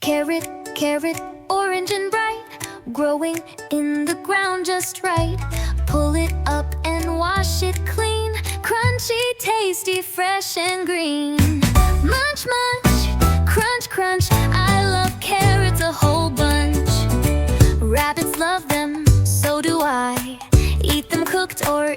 Carrot, carrot, orange and bright, growing in the ground just right. Pull it up and wash it clean, crunchy, tasty, fresh and green. Munch, munch, crunch, crunch, I love carrots a whole bunch. Rabbits love them, so do I. Eat them cooked or